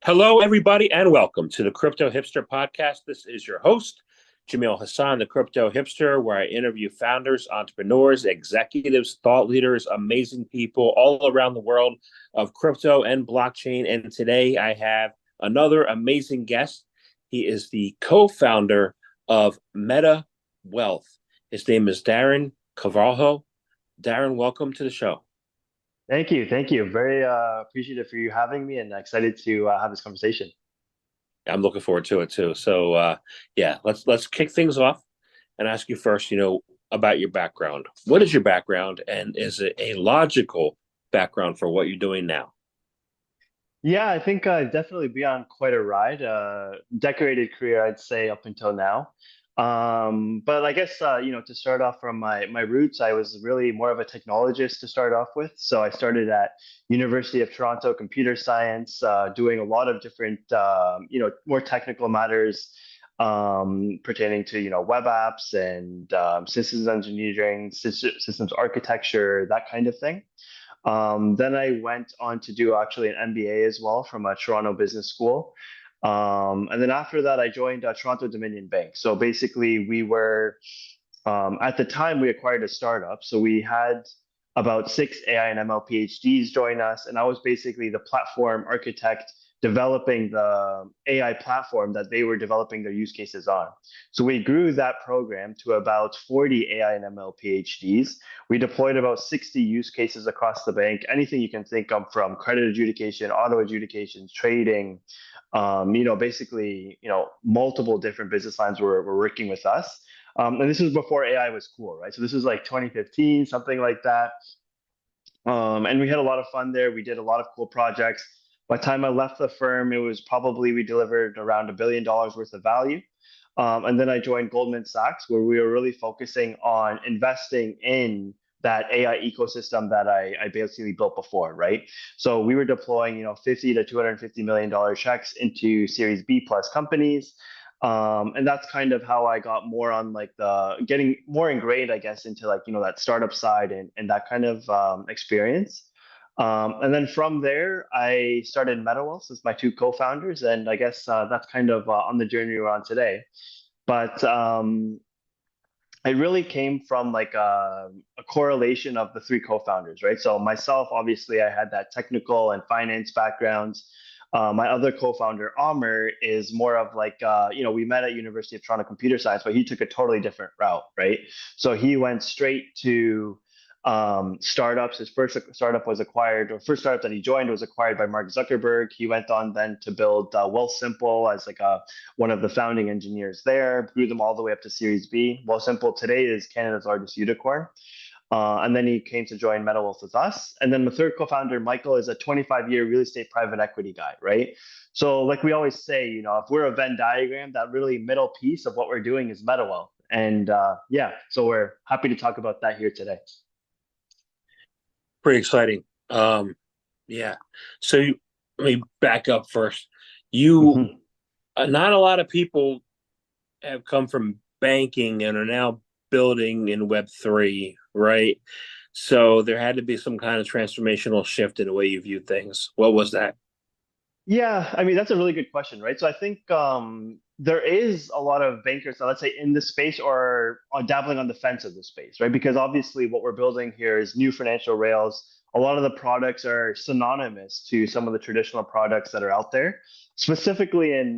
Hello, everybody, and welcome to the Crypto Hipster Podcast. This is your host, Jamil Hassan, the Crypto Hipster, where I interview founders, entrepreneurs, executives, thought leaders, amazing people all around the world of crypto and blockchain. And today I have another amazing guest. He is the co founder of MetaWealth. His name is Darren Carvalho. Darren, welcome to the show. Thank you. Thank you. Very appreciative for you having me and excited to have this conversation. I'm looking forward to it too. So yeah, let's kick things off and ask you first, about your background. What is your background, and is it a logical background for what you're doing now? Yeah, I think I've definitely been on quite a ride. Decorated career, I'd say, up until now. But I guess to start off from my roots, I was really more of a technologist to start off with. So I started at University of Toronto Computer Science, doing a lot of different more technical matters pertaining to web apps and systems engineering, systems architecture, that kind of thing. Then I went on to do actually an MBA as well from a Toronto Business School. And then after that, I joined Toronto Dominion Bank. So basically, we were at the time we acquired a startup. So we had about six AI and ML PhDs join us, and I was basically the platform architect developing the AI platform that they were developing their use cases on. So we grew that program to about 40 AI and ML PhDs. We deployed about 60 use cases across the bank, anything you can think of from credit adjudication, auto adjudications, trading, basically, multiple different business lines were working with us. And this was before AI was cool, right? So this was like 2015, something like that. And we had a lot of fun there. We did a lot of cool projects. By the time I left the firm, it was probably we delivered around $1 billion worth of value. And then I joined Goldman Sachs, where we were really focusing on investing in that AI ecosystem that I basically built before, right? So we were deploying, 50 to $250 million checks into Series B plus companies. And that's kind of how I got more on like the getting more ingrained, I guess, into like, that startup side and that kind of experience. And then from there, I started MetaWealth as my two co-founders, and I guess that's kind of on the journey we're on today. But it really came from like a correlation of the three co-founders, right? So myself, obviously, I had that technical and finance backgrounds. My other co-founder, Amr, is more of like, we met at University of Toronto Computer Science, but he took a totally different route, right? So he went straight to startups. His first startup was acquired, or first startup that he joined was acquired by Mark Zuckerberg. He went on then to build Wealthsimple as like one of the founding engineers there, grew them all the way up to Series B. Wealthsimple today is Canada's largest unicorn. And then he came to join MetaWealth with us. And then the third co-founder, Michael, is a 25-year real estate private equity guy, right? So like we always say, if we're a Venn diagram, that really middle piece of what we're doing is MetaWealth. And yeah, so we're happy to talk about that here today. Pretty exciting. Yeah. Let me back up first. You, Mhm. not a lot of people have come from banking and are now building in Web3, right? So there had to be some kind of transformational shift in the way you view things. What was that? Yeah, I mean that's a really good question, right? So I think there is a lot of bankers, let's say, in this space or dabbling on the fence of the space, right? Because obviously what we're building here is new financial rails. A lot of the products are synonymous to some of the traditional products that are out there. Specifically in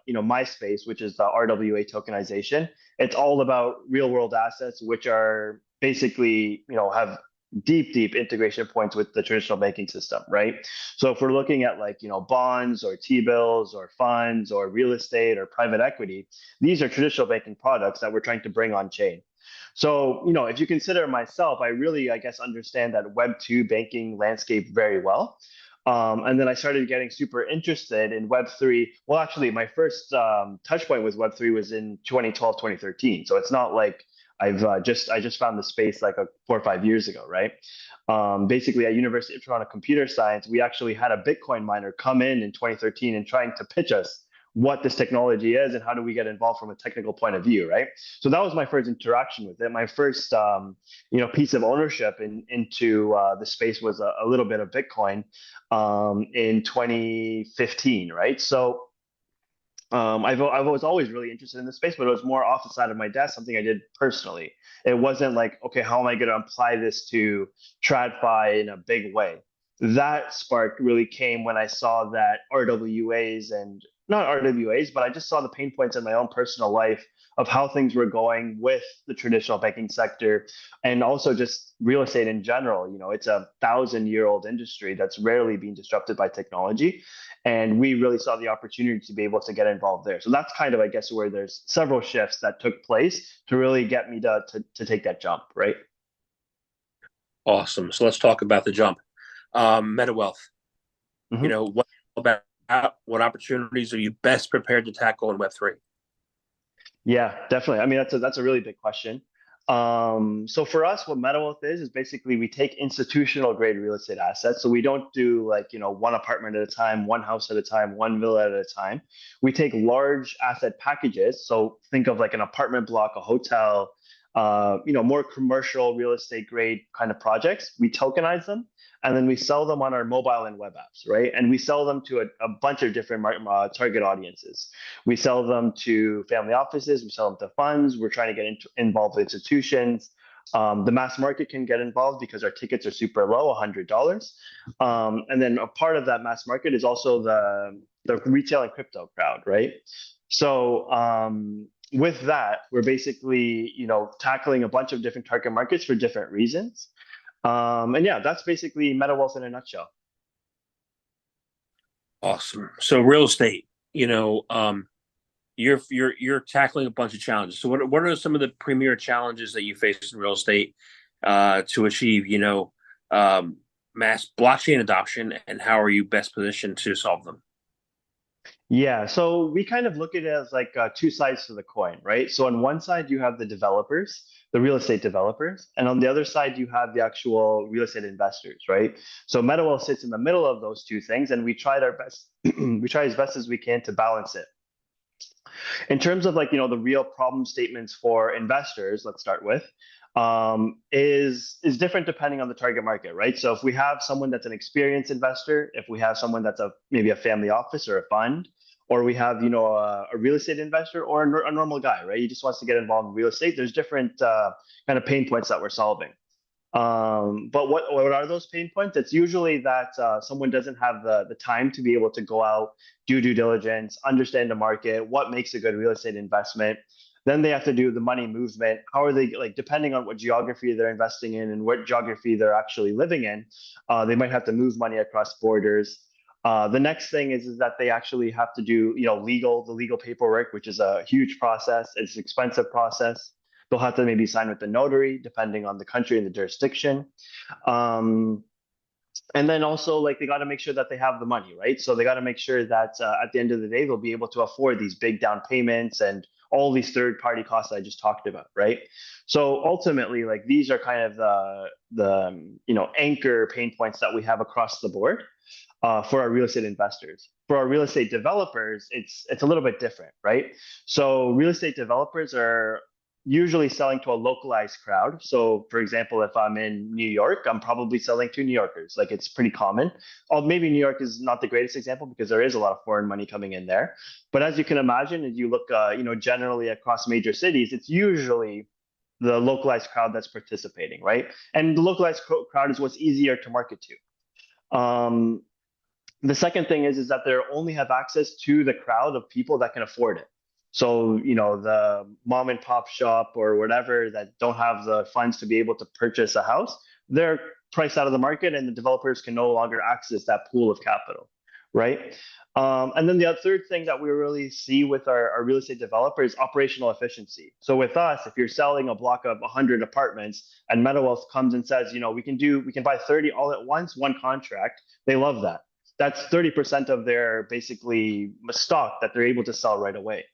my space, which is the RWA tokenization. It's all about real world assets, which are basically have deep integration points with the traditional banking system, right? So if we're looking at like, bonds or T-bills or funds or real estate or private equity, these are traditional banking products that we're trying to bring on chain. So, if you consider myself, I really, I guess, understand that Web2 banking landscape very well. And then I started getting super interested in Web3. Well, actually, my first touch point with Web3 was in 2012, 2013. So it's not like I just found the space like 4 or 5 years ago, right? Basically, at University of Toronto Computer Science, we actually had a Bitcoin miner come in 2013 and trying to pitch us what this technology is and how do we get involved from a technical point of view, right? So that was my first interaction with it. My first, piece of ownership into the space was a little bit of Bitcoin in 2015, right? So I was always really interested in this space, but it was more off the side of my desk, something I did personally. It wasn't like, okay, how am I going to apply this to TradFi in a big way? That spark really came when I saw that RWAs and not RWAs, but I just saw the pain points in my own personal life of how things were going with the traditional banking sector and also just real estate in general. It's a 1,000-year-old industry that's rarely being disrupted by technology. And we really saw the opportunity to be able to get involved there. So that's kind of, I guess, where there's several shifts that took place to really get me to take that jump, right? Awesome. So let's talk about the jump. MetaWealth. Mm-hmm. What opportunities are you best prepared to tackle in Web3? Yeah, definitely. I mean, that's a really big question. So for us, what MetaWealth is basically we take institutional grade real estate assets. So we don't do like, one apartment at a time, one house at a time, one villa at a time. We take large asset packages. So think of like an apartment block, a hotel, more commercial real estate grade kind of projects. We tokenize them and then we sell them on our mobile and web apps, right? And we sell them to a bunch of different target audiences. We sell them to family offices. We sell them to funds. We're trying to get involved with institutions. The mass market can get involved because our tickets are super low, $100. And then a part of that mass market is also the retail and crypto crowd, right? So with that, we're basically tackling a bunch of different target markets for different reasons. And yeah, that's basically MetaWealth in a nutshell. Awesome. So real estate, you're tackling a bunch of challenges. So what are some of the premier challenges that you face in real estate to achieve, mass blockchain adoption, and how are you best positioned to solve them? Yeah, so we kind of look at it as like two sides to the coin, right? So on one side, you have the developers, the real estate developers, and on the other side, you have the actual real estate investors, right? So MetaWealth sits in the middle of those two things, and we tried our best, we try as best as we can to balance it. In terms of like, the real problem statements for investors, let's start with, is different depending on the target market, right? So if we have someone that's an experienced investor, if we have someone that's maybe a family office or a fund, or we have a real estate investor or a normal guy, right? He just wants to get involved in real estate. There's different kind of pain points that we're solving. But what are those pain points? It's usually that someone doesn't have the time to be able to go out, do due diligence, understand the market, what makes a good real estate investment. Then they have to do the money movement. How are they, like, depending on what geography they're investing in and what geography they're actually living in, they might have to move money across borders. The next thing is that they actually have to do, the legal paperwork, which is a huge process. It's an expensive process. They'll have to maybe sign with the notary, depending on the country and the jurisdiction. And then also, like, they got to make sure that they have the money, right? So they got to make sure that at the end of the day, they'll be able to afford these big down payments and all these third-party costs I just talked about, right? So ultimately, like, these are kind of the anchor pain points that we have across the board for our real estate investors. For our real estate developers, it's a little bit different, right? So real estate developers are usually selling to a localized crowd. So for example, if I'm in New York, I'm probably selling to New Yorkers. Like, it's pretty common. Or maybe New York is not the greatest example because there is a lot of foreign money coming in there. But as you can imagine, as you look, generally across major cities, it's usually the localized crowd that's participating, right? And the localized crowd is what's easier to market to. The second thing is that they only have access to the crowd of people that can afford it. So, the mom and pop shop or whatever that don't have the funds to be able to purchase a house, they're priced out of the market and the developers can no longer access that pool of capital, right? And then the third thing that we really see with our real estate developer is operational efficiency. So with us, if you're selling a block of 100 apartments and MetaWealth comes and says, we can buy 30 all at once, one contract, they love that. That's 30% of their basically stock that they're able to sell right away.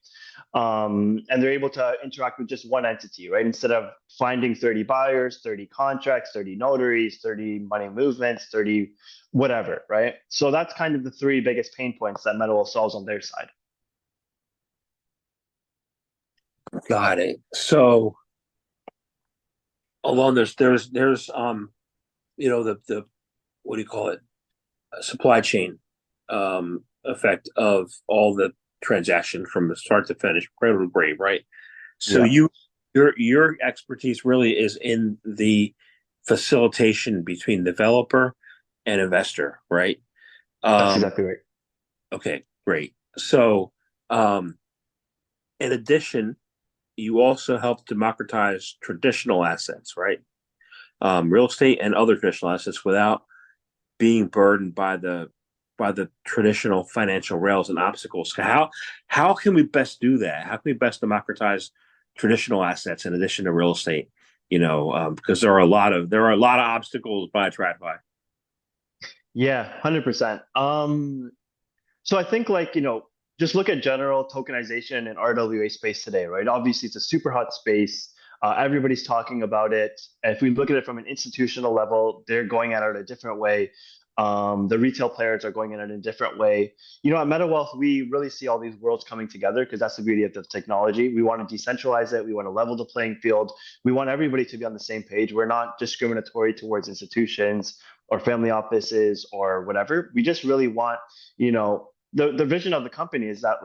And they're able to interact with just one entity, right? Instead of finding 30 buyers, 30 contracts, 30 notaries, 30 money movements, 30 whatever, right? So that's kind of the three biggest pain points that MetaWealth solves on their side. Got it. So along there's the what do you call it? Supply chain effect of all the transaction from the start to finish, cradle to grave, right? So Yeah, your expertise really is in the facilitation between developer and investor, right? that's Um, exactly right. okay, great. So in addition, you also help democratize traditional assets, right? Real estate and other traditional assets without being burdened by the traditional financial rails and obstacles. How can we best do that? How can we best democratize traditional assets in addition to real estate? Because there are a lot of obstacles by TradFi. Yeah, 100%. So I think just look at general tokenization and RWA space today, right? Obviously, it's a super hot space. Everybody's talking about it. If we look at it from an institutional level, they're going at it a different way. The retail players are going in it a different way. At MetaWealth, we really see all these worlds coming together because that's the beauty of the technology. We want to decentralize it. We want to level the playing field. We want everybody to be on the same page. We're not discriminatory towards institutions or family offices or whatever. We just really want, the vision of the company is that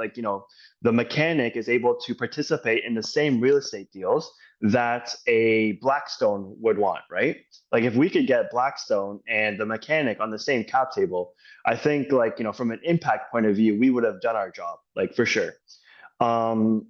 the mechanic is able to participate in the same real estate deals that a Blackstone would want, right? Like if we could get Blackstone and the mechanic on the same cap table, I think from an impact point of view, we would have done our job, like for sure. Um,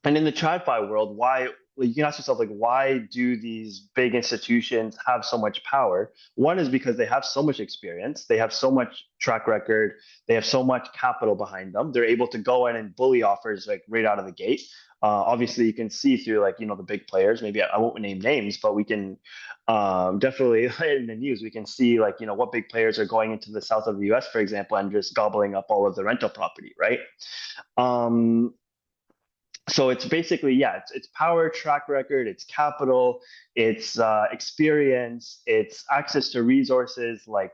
and in the TradFi world, why you can ask yourself why do these big institutions have so much power? One is because they have so much experience, they have so much track record, they have so much capital behind them. They're able to go in and bully offers right out of the gate. Obviously, you can see through the big players. Maybe I won't name names, but we can definitely in the news we can see what big players are going into the south of the U.S., for example, and just gobbling up all of the rental property, right? Um, so it's basically it's power, track record, it's capital, it's experience, it's access to resources like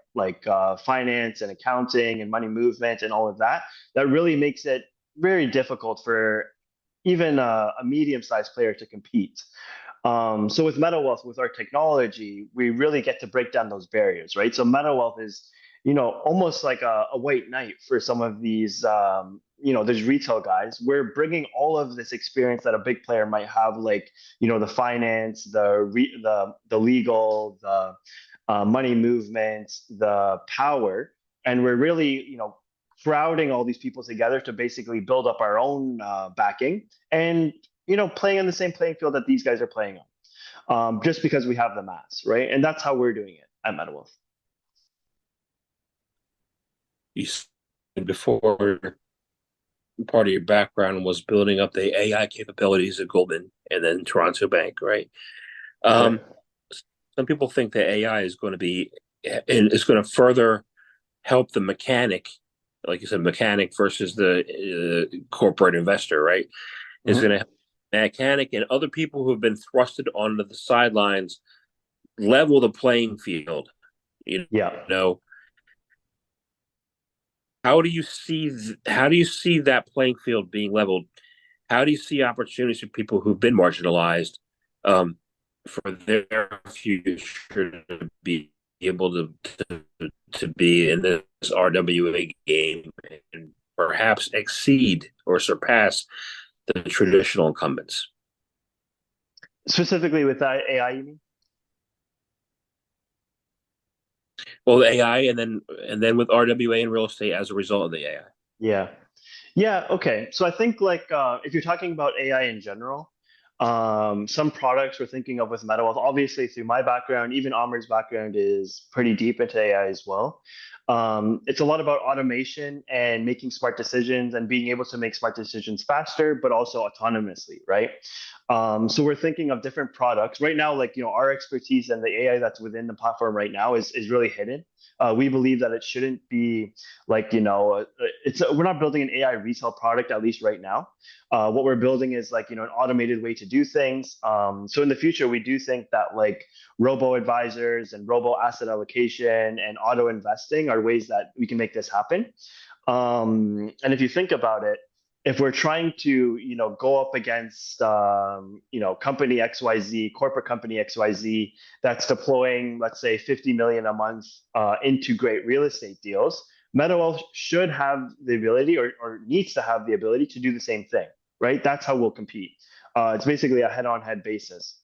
finance and accounting and money movement and all of that that really makes it very difficult for even a medium-sized player to compete. So with MetaWealth, with our technology, we really get to break down those barriers, right? So MetaWealth is, almost like a white knight for some of these, there's retail guys. We're bringing all of this experience that a big player might have, like, the finance, the legal, the money movement, the power, and we're really, crowding all these people together to basically build up our own backing and playing on the same playing field that these guys are playing on, just because we have the mass, right? And that's how we're doing it at MetaWealth. You said before part of your background was building up the AI capabilities at Goldman and then Toronto Bank, right? Right. Um, some people think that AI is going to be and is going to further help the mechanic, like you said, mechanic versus the corporate investor, right? Is Mm-hmm. going to help the mechanic and other people who have been thrusted onto the sidelines level the playing field. You Yeah. know, how do you see that playing field being leveled? How do you see opportunities for people who've been marginalized um, for their future to be able to be in this RWA game and perhaps exceed or surpass the traditional incumbents? Specifically with AI, you mean? Well, AI and then with RWA and real estate as a result of the AI. Yeah. Yeah, okay. So I think if you're talking about AI in general, some products we're thinking of with MetaWealth, obviously through my background, even Amar's background is pretty deep into AI as well. It's a lot about automation and making smart decisions and being able to make smart decisions faster, but also autonomously, right? So we're thinking of different products right now. Our expertise and the AI that's within the platform right now is really hidden. We believe that it shouldn't be we're not building an AI retail product, at least right now. What we're building is an automated way to do things. So in the future, we do think that robo advisors and robo asset allocation and auto investing are ways that we can make this happen. And if you think about it, if we're trying to, go up against, company XYZ, corporate company XYZ, that's deploying, let's say, 50 million a month into great real estate deals, MetaWealth should have the ability, or needs to have the ability to do the same thing, right? That's how we'll compete. It's basically a head-on-head basis.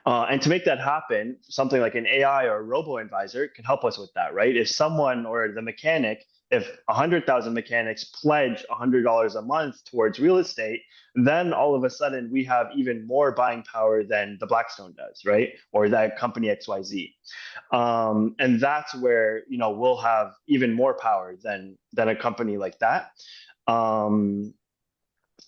And to make that happen, something like an AI or a robo-advisor can help us with that, right? If someone, or the mechanic, if 100,000 mechanics pledge $100 a month towards real estate, then all of a sudden we have even more buying power than the Blackstone does, right? Or that company XYZ. And that's where, we'll have even more power than a company like that.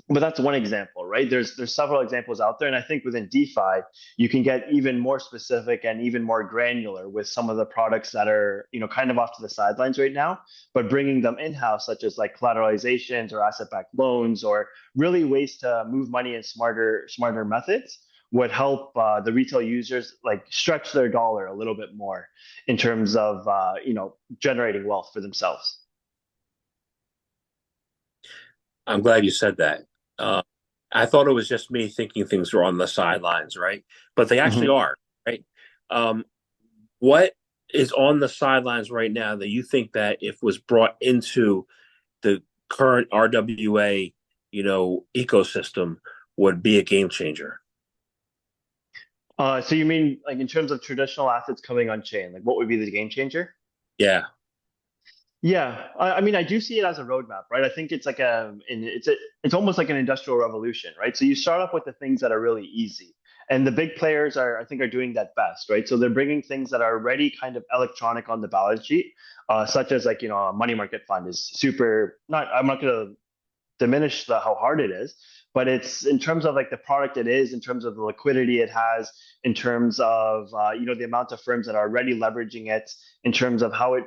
But that's one example, right? There's several examples out there, and I think within DeFi, you can get even more specific and even more granular with some of the products that are, kind of off to the sidelines right now, but bringing them in-house, such as like collateralizations or asset-backed loans, or really ways to move money in smarter methods, would help the retail users like stretch their dollar a little bit more in terms of generating wealth for themselves. I'm glad you said that. I thought it was just me thinking things were on the sidelines, right? But they actually Mm-hmm. are, right? What is on the sidelines right now that you think that if was brought into the current RWA, ecosystem would be a game changer? So you mean like in terms of traditional assets coming on chain, like what would be the game changer? Yeah. Yeah, I mean, I do see it as a roadmap, right? I think it's like it's almost like an industrial revolution, right? So you start off with the things that are really easy, and the big players I think, are doing that best, right? So they're bringing things that are already kind of electronic on the balance sheet, such as like, a money market fund is super. Not, I'm not going to diminish how hard it is, but it's in terms of like the product it is, in terms of the liquidity it has, in terms of the amount of firms that are already leveraging it, in terms of how it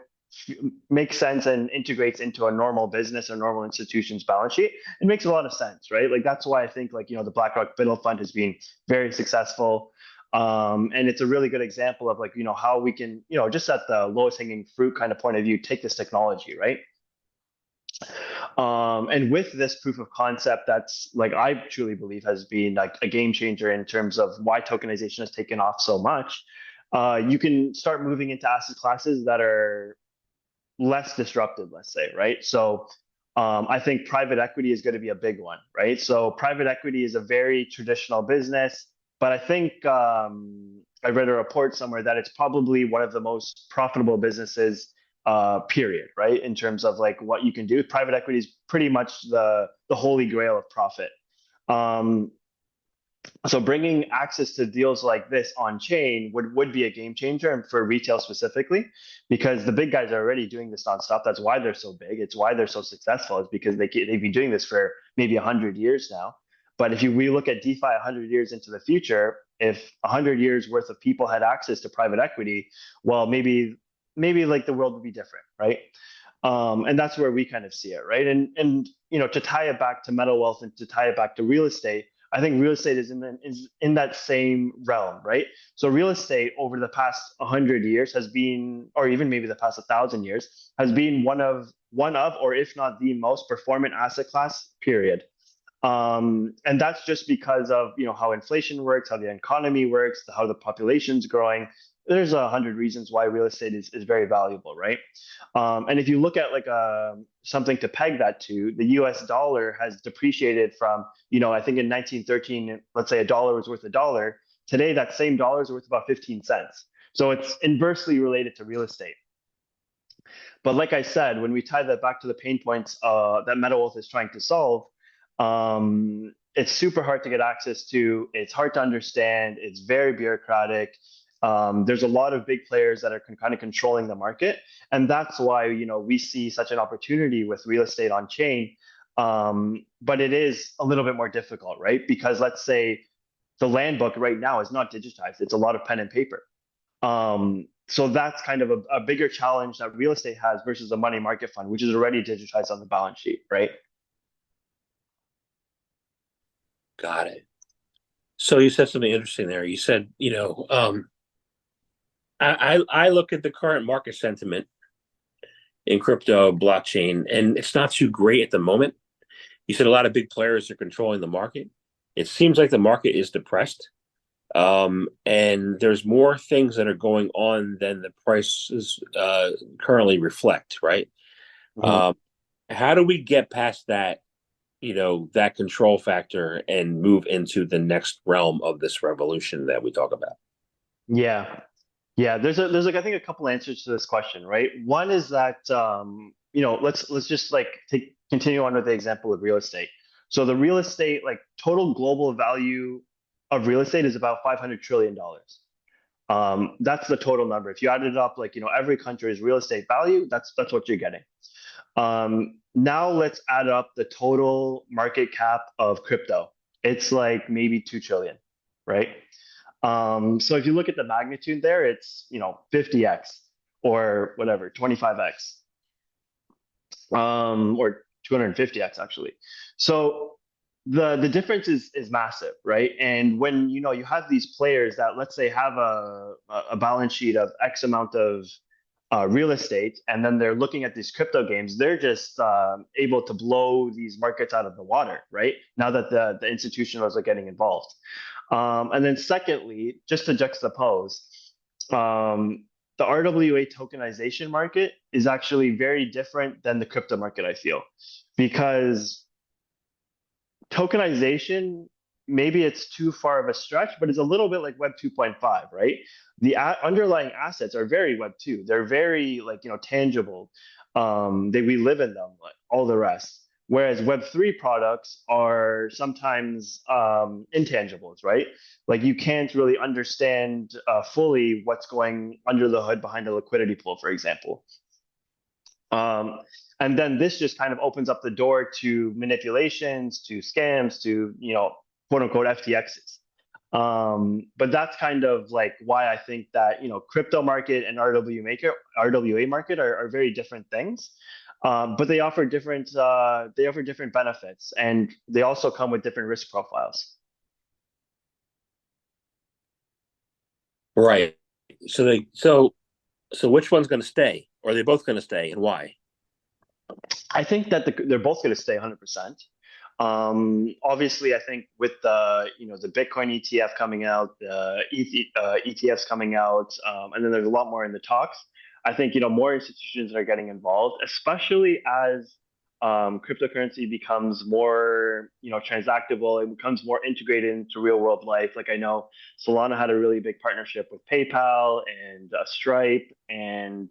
makes sense and integrates into a normal business or normal institution's balance sheet. It makes a lot of sense, right? Like that's why I think like, the BlackRock Biddle Fund has been very successful. And it's a really good example of like, how we can, just at the lowest hanging fruit kind of point of view, take this technology, right? And with this proof of concept, that's like, I truly believe has been like a game changer in terms of why tokenization has taken off so much. You can start moving into asset classes that are less disruptive, let's say, right? So I think private equity is going to be a big one, right? So private equity is a very traditional business, but I think I read a report somewhere that it's probably one of the most profitable businesses, period, right? In terms of like what you can do, private equity is pretty much the holy grail of profit. Um, so bringing access to deals like this on chain would be a game changer, and for retail specifically, because the big guys are already doing this nonstop. That's why they're so big. It's why they're so successful. It's because they've been doing this for maybe 100 years now. But if we look at DeFi 100 years into the future, if 100 years worth of people had access to private equity, well, maybe like the world would be different, right? And that's where we kind of see it, right? And to tie it back to MetaWealth and to tie it back to real estate, I think real estate is in that same realm, right? So real estate over the past 100 years has been, or even maybe the past 1,000 years, has been one of, or if not the most performant asset class, period. And that's just because of how inflation works, how the economy works, how the population's growing. There's 100 reasons why real estate is very valuable, right? And if you look at like something to peg that to, the U.S. dollar has depreciated from, I think in 1913, let's say a dollar was worth a dollar. Today, that same dollar is worth about 15 cents. So it's inversely related to real estate. But like I said, when we tie that back to the pain points that MetaWealth is trying to solve, it's super hard to get access to. It's hard to understand. It's very bureaucratic. There's a lot of big players that are kind of controlling the market, and that's why we see such an opportunity with real estate on chain. But it is a little bit more difficult, right? Because let's say the land book right now is not digitized; it's a lot of pen and paper. So that's kind of a bigger challenge that real estate has versus a money market fund, which is already digitized on the balance sheet, right? Got it. So you said something interesting there. You said, I look at the current market sentiment in crypto blockchain, and it's not too great at the moment. You said a lot of big players are controlling the market. It seems like the market is depressed, and there's more things that are going on than the prices currently reflect, right? Mhm. Um, how do we get past that, that control factor and move into the next realm of this revolution that we talk about? Yeah. Yeah, there's like I think a couple answers to this question, right? One is that let's just like continue on with the example of real estate. So the real estate like total global value of real estate is about $500 trillion. That's the total number. If you added it up, like every country's real estate value, that's what you're getting. Now let's add up the total market cap of crypto. It's like maybe 2 trillion, right? So if you look at the magnitude there, it's 50x or whatever, 25x, or 250x actually. So the difference is massive, right? And when you have these players that let's say have a balance sheet of X amount of real estate, and then they're looking at these crypto games, they're just able to blow these markets out of the water, right? Now that the institutionals are getting involved. And then secondly, just to juxtapose, the RWA tokenization market is actually very different than the crypto market, I feel, because tokenization, maybe it's too far of a stretch, but it's a little bit like Web 2.5, right? The underlying assets are very Web 2. They're very like, tangible. We live in them, like all the rest. Whereas Web 3 products are sometimes intangibles, right? Like you can't really understand fully what's going under the hood behind a liquidity pool, for example. Um, and then this just kind of opens up the door to manipulations, to scams, to quote unquote FTXs. But that's kind of like why I think that crypto market and RWA market are very different things. But they offer different benefits, and they also come with different risk profiles. Right. So which one's going to stay? Or are they both going to stay, and why? I think that they're both going to stay 100%. Obviously, I think with the Bitcoin ETF coming out, the ETFs coming out, and then there's a lot more in the talks. I think more institutions are getting involved, especially as cryptocurrency becomes more transactable. It becomes more integrated into real world life. Like I know Solana had a really big partnership with PayPal and Stripe, and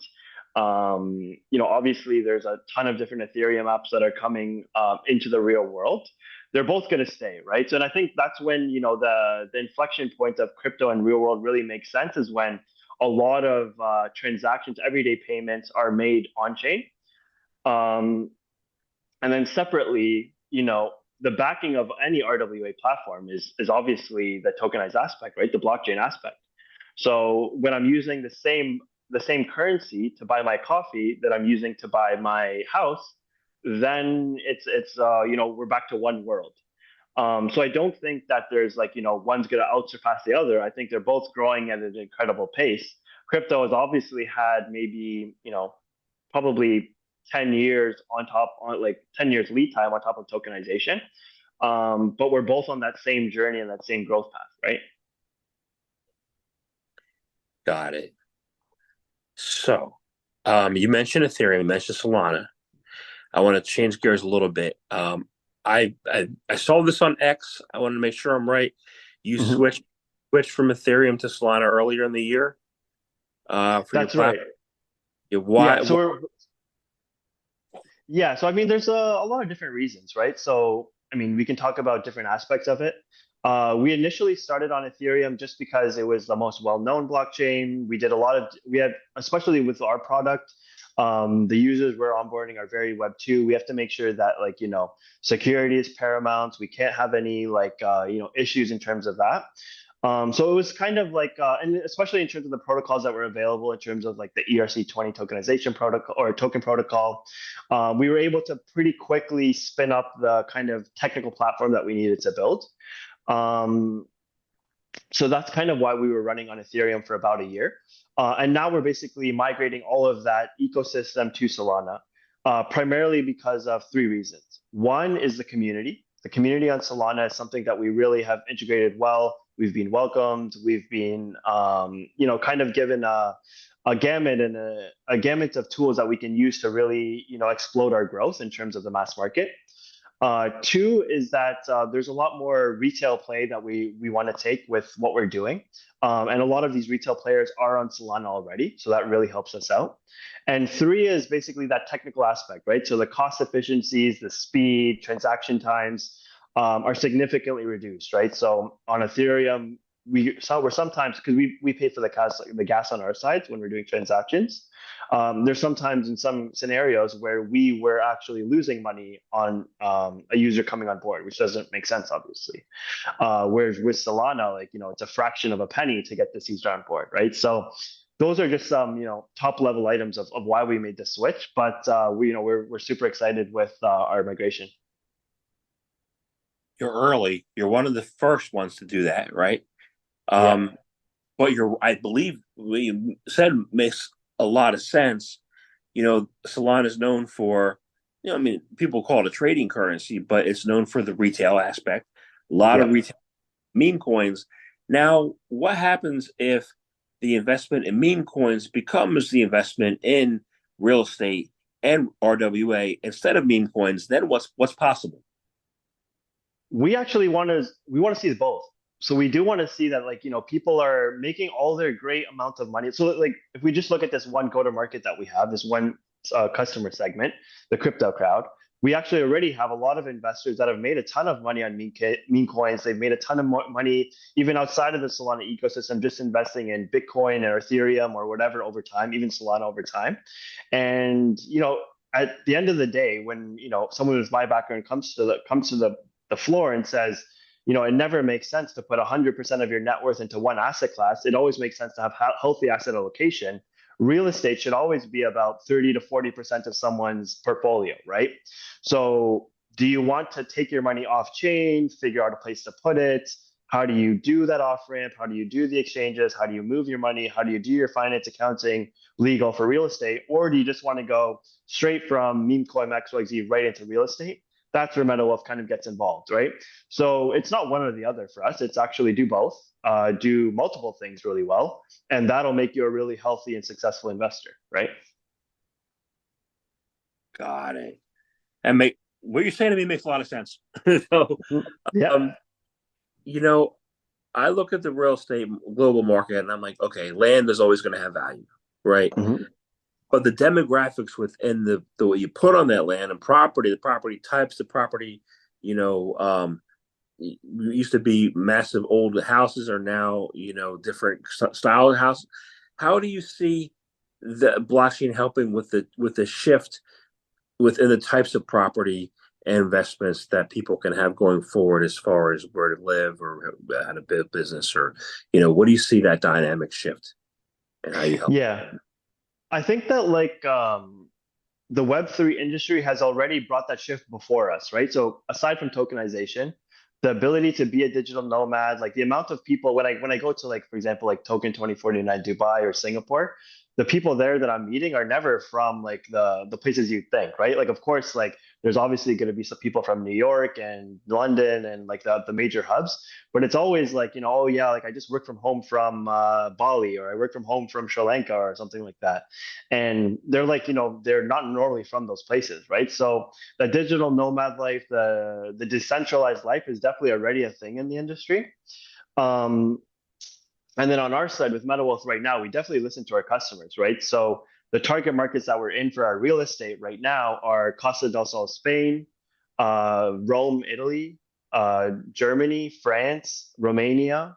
obviously there's a ton of different Ethereum apps that are coming into the real world. They're both going to stay, right? So, and I think that's when the inflection point of crypto and real world really makes sense, is when a lot of transactions, everyday payments are made on chain. Um, and then separately, the backing of any RWA platform is obviously the tokenized aspect, right? The blockchain aspect. So when I'm using the same currency to buy my coffee that I'm using to buy my house, then it's we're back to one world. So I don't think that there's like one's gonna out surpass the other. I think they're both growing at an incredible pace. Crypto has obviously had maybe probably 10 years on like 10 years lead time on top of tokenization. But we're both on that same journey and that same growth path, right? Got it. So, you mentioned Ethereum, you mentioned Solana. I want to change gears a little bit. I saw this on X. I want to make sure I'm right. You Mhm. switched from Ethereum to Solana earlier in the year for your That's platform. right. Why? Yeah. So I mean, there's a lot of different reasons, right? So I mean, we can talk about different aspects of it. We initially started on Ethereum just because it was the most well-known blockchain. We had, especially with our product, the users we're onboarding are very Web 2. We have to make sure that like, security is paramount. We can't have any like, issues in terms of that. So it was kind of like, and especially in terms of the protocols that were available, in terms of like the ERC20 tokenization protocol or token protocol, we were able to pretty quickly spin up the kind of technical platform that we needed to build. Um, so that's kind of why we were running on Ethereum for about a year. And now we're basically migrating all of that ecosystem to Solana. primarily because of three reasons. One is the community. The community on Solana is something that we really have integrated well. We've been welcomed. We've been, kind of given a gamut and a gamut of tools that we can use to really, explode our growth in terms of the mass market. Two is that there's a lot more retail play that we want to take with what we're doing. And a lot of these retail players are on Solana already, so that really helps us out. And three is basically that technical aspect, right? So the cost efficiencies, the speed, transaction times are significantly reduced, right? So on Ethereum, we're sometimes, because we pay for the gas on our side when we're doing transactions. There's sometimes in some scenarios where we were actually losing money on a user coming on board, which doesn't make sense, obviously. Whereas with Solana, it's a fraction of a penny to get this user on board, right? So those are just some, top level items of why we made the switch. But we're super excited with our migration. You're early. You're one of the first ones to do that, right? Yeah. But I believe what you said makes a lot of sense. Solana is known for, people call it a trading currency, but it's known for the retail aspect. A lot of Yeah. retail meme coins. Now, what happens if the investment in meme coins becomes the investment in real estate and RWA instead of meme coins? Then what's possible? We actually want to see both. So we do want to see that people are making all their great amount of money. So if we just look at this one go to market that we have, this one customer segment, the crypto crowd, we actually already have a lot of investors that have made a ton of money on meme coins. They've made a ton of money even outside of the Solana ecosystem, just investing in Bitcoin or Ethereum or whatever over time, even Solana over time. And at the end of the day, when someone who's my background comes to the floor and says, it never makes sense to put 100% of your net worth into one asset class. It always makes sense to have healthy asset allocation. Real estate should always be about 30 to 40% of someone's portfolio, right? So do you want to take your money off chain, figure out a place to put it? How do you do that off ramp? How do you do the exchanges? How do you move your money? How do you do your finance, accounting, legal for real estate? Or do you just want to go straight from meme coin XYZ right into real estate? That's where MetaWealth kind of gets involved, right? So it's not one or the other for us. It's actually do both, do multiple things really well, and that'll make you a really healthy and successful investor, right? Got it. And what you're saying to me makes a lot of sense. So, Yeah. um, you know, I look at the real estate global market and I'm like, okay, land is always going to have value, right? Mm-hmm. But the demographics within the way you put on that land and property, the property types, the property, used to be massive old houses are now, different style of house. How do you see the blockchain helping with the shift within the types of property and investments that people can have going forward as far as where to live or how to build business or, what do you see that dynamic shift and how you help? Yeah. I think that the Web3 industry has already brought that shift before us, right? So aside from tokenization, the ability to be a digital nomad, like the amount of people when I go to for example, Token 2049 Dubai or Singapore, the people there that I'm meeting are never from the places you think, right? Of course, there's obviously going to be some people from New York and London and the major hubs, but it's always oh yeah, I just work from home from Bali, or I work from home from Sri Lanka or something like that. And they're they're not normally from those places, right? So the digital nomad life, the decentralized life is definitely already a thing in the industry. Um, and then on our side with MetaWealth right now, we definitely listen to our customers, right? So the target markets that we're in for our real estate right now are Costa del Sol, Spain, Rome, Italy, Germany, France, Romania,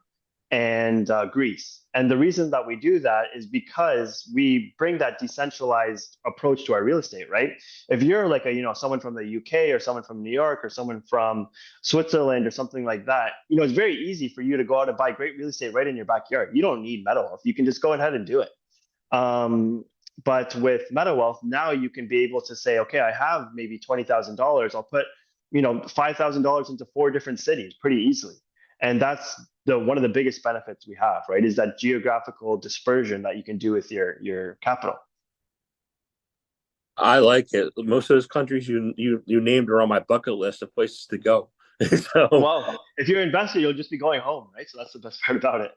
and Greece. And the reason that we do that is because we bring that decentralized approach to our real estate, right? If you're someone from the UK or someone from New York or someone from Switzerland or something like that, it's very easy for you to go out and buy great real estate right in your backyard. You don't need MetaWealth. You can just go ahead and do it. But with MetaWealth, now you can be able to say, okay, I have maybe $20,000. I'll put, $5,000 into 4 different cities pretty easily. And that's one of the biggest benefits we have, right? Is that geographical dispersion that you can do with your capital. I like it. Most of those countries you named are on my bucket list of places to go. So Well, if you're an investor, you'll just be going home, right? So that's the best part about it.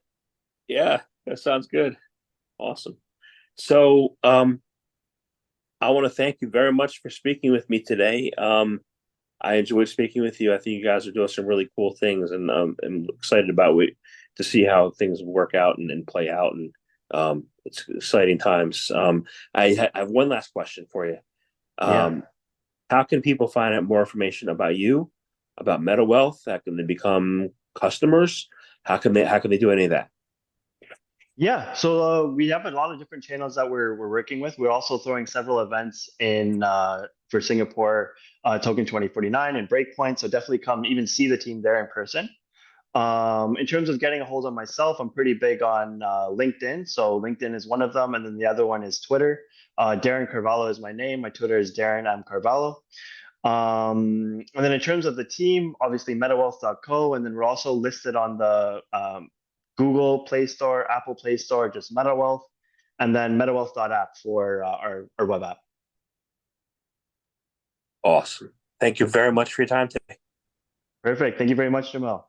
yeah, that sounds good. Awesome. So I want to thank you very much for speaking with me today. I enjoyed speaking with you. I think you guys are doing some really cool things, and I'm excited about to see how things work out and play out. And it's exciting times. I have one last question for you. Yeah. Um, how can people find out more information about you, about MetaWealth? How can they become customers? How can they do any of that? Yeah, so we have a lot of different channels that we're working with. We're also throwing several events in for Singapore Token 2049 and Breakpoint. So definitely come even see the team there in person. In terms of getting a hold of myself, I'm pretty big on LinkedIn. So LinkedIn is one of them, and then the other one is Twitter. Darren Carvalho is my name. My Twitter is Darren M Carvalho. And then in terms of the team, obviously MetaWealth.co, and then we're also listed on the Google Play Store, Apple Play Store, just MetaWealth, and then MetaWealth.app for our web app. Awesome. Thank you very much for your time today. Perfect. Thank you very much, Jamel.